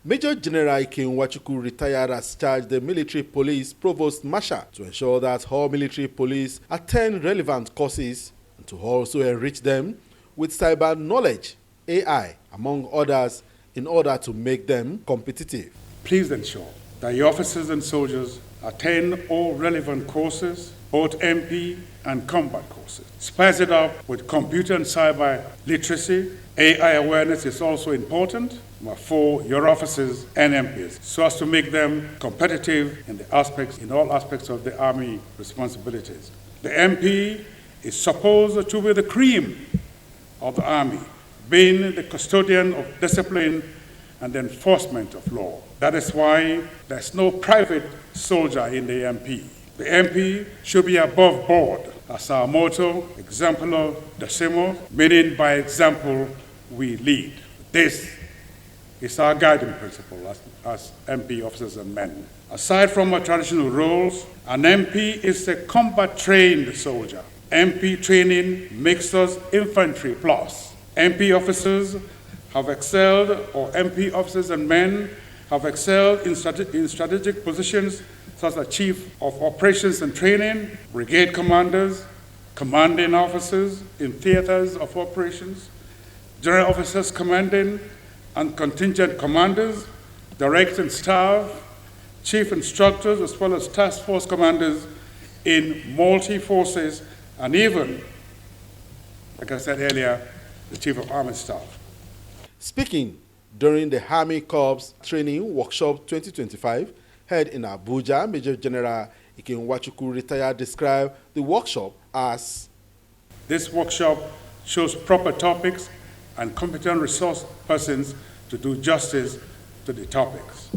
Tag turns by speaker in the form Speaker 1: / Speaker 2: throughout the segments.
Speaker 1: Major General Ikenwachuku retired has charged the military police provost marshal to ensure that all military police attend relevant courses and to also enrich them with cyber knowledge, AI, among others, in order to make them competitive.
Speaker 2: Please ensure that your officers and soldiers attend all relevant courses, both MP and combat courses. Spice it up with computer and cyber literacy. AI awareness is also important for your officers and MPs, so as to make them competitive in all aspects of the Army responsibilities. The MP is supposed to be the cream of the Army, being the custodian of discipline and the enforcement of law. That is why there's no private soldier in the MP. The MP should be above board. As our motto, exemplo decimo, meaning by example we lead. This is our guiding principle as MP officers and men. Aside from our traditional roles, an MP is a combat-trained soldier. MP training makes us infantry plus. MP officers have excelled, or MP officers and men have excelled in strategic positions such as Chief of Operations and Training, Brigade Commanders, Commanding Officers in theaters of operations, General Officers Commanding and Contingent Commanders, Direct and Staff, Chief Instructors, as well as Task Force Commanders in multi-forces, and even, like I said earlier, the Chief of Army Staff.
Speaker 1: Speaking during the Army Corps Training Workshop 2025, held in Abuja, Major General Ikenwachuku retired described the workshop as:
Speaker 2: this workshop shows proper topics and competent resource persons to do justice to the topics.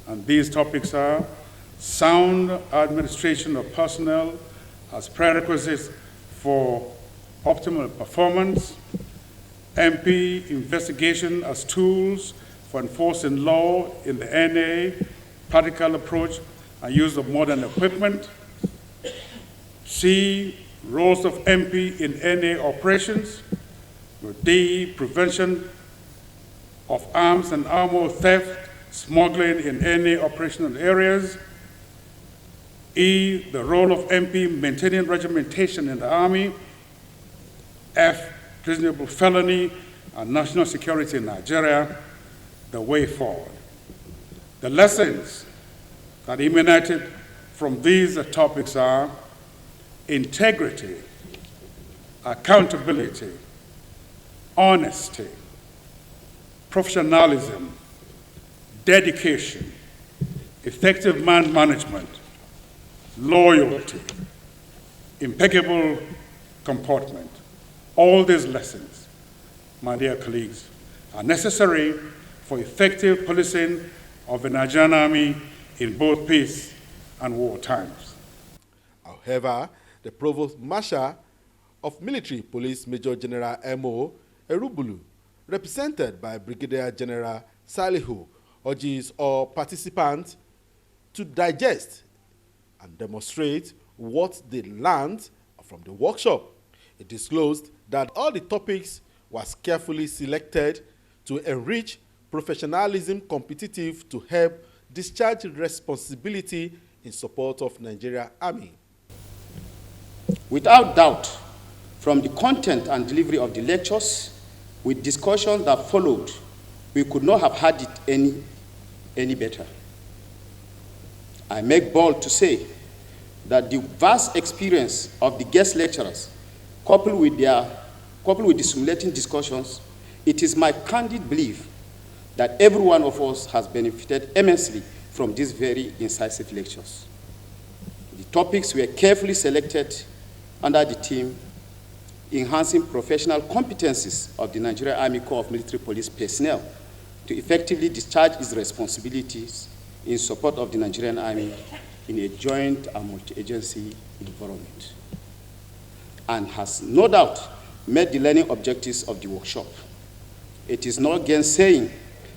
Speaker 2: And these topics are sound administration of personnel as prerequisites for optimal performance, MP investigation as tools for enforcing law in the NA, practical approach and use of modern equipment, C, roles of MP in NA operations, D, prevention of arms and armor theft, smuggling in NA operational areas, E, the role of MP maintaining regimentation in the Army, F, treasonable felony and national security in Nigeria, the way forward. The lessons that emanated from these topics are integrity, accountability, honesty, professionalism, dedication, effective man management, loyalty, impeccable comportment. All these lessons, my dear colleagues, are necessary for effective policing of the Nigerian Army in both peace and war times.
Speaker 1: However, the Provost Marshal of Military Police Major General M.O. Erubulu, represented by Brigadier General Salihu, urges all participants to digest and demonstrate what they learned from the workshop. It disclosed that all the topics was carefully selected to enrich professionalism competitive to help discharge responsibility in support of Nigeria Army.
Speaker 3: Without doubt, from the content and delivery of the lectures, with discussions that followed, we could not have had it any better. I make bold to say that the vast experience of the guest lecturers, coupled with the stimulating discussions, it is my candid belief that every one of us has benefited immensely from these very incisive lectures. The topics were carefully selected under the theme enhancing professional competencies of the Nigerian Army Corps of Military Police personnel to effectively discharge its responsibilities in support of the Nigerian Army in a joint and multi-agency environment, and has no doubt met the learning objectives of the workshop. It is not gainsaying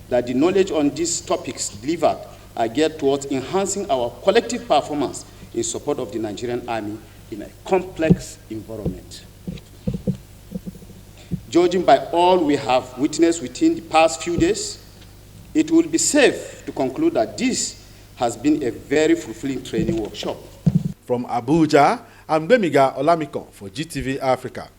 Speaker 3: that the knowledge on these topics delivered are geared towards enhancing our collective performance in support of the Nigerian Army in a complex environment. Judging by all we have witnessed within the past few days, It will be safe to conclude that this has been a very fulfilling training workshop.
Speaker 1: From Abuja, I'm Bemiga Olamikon for GTV Africa.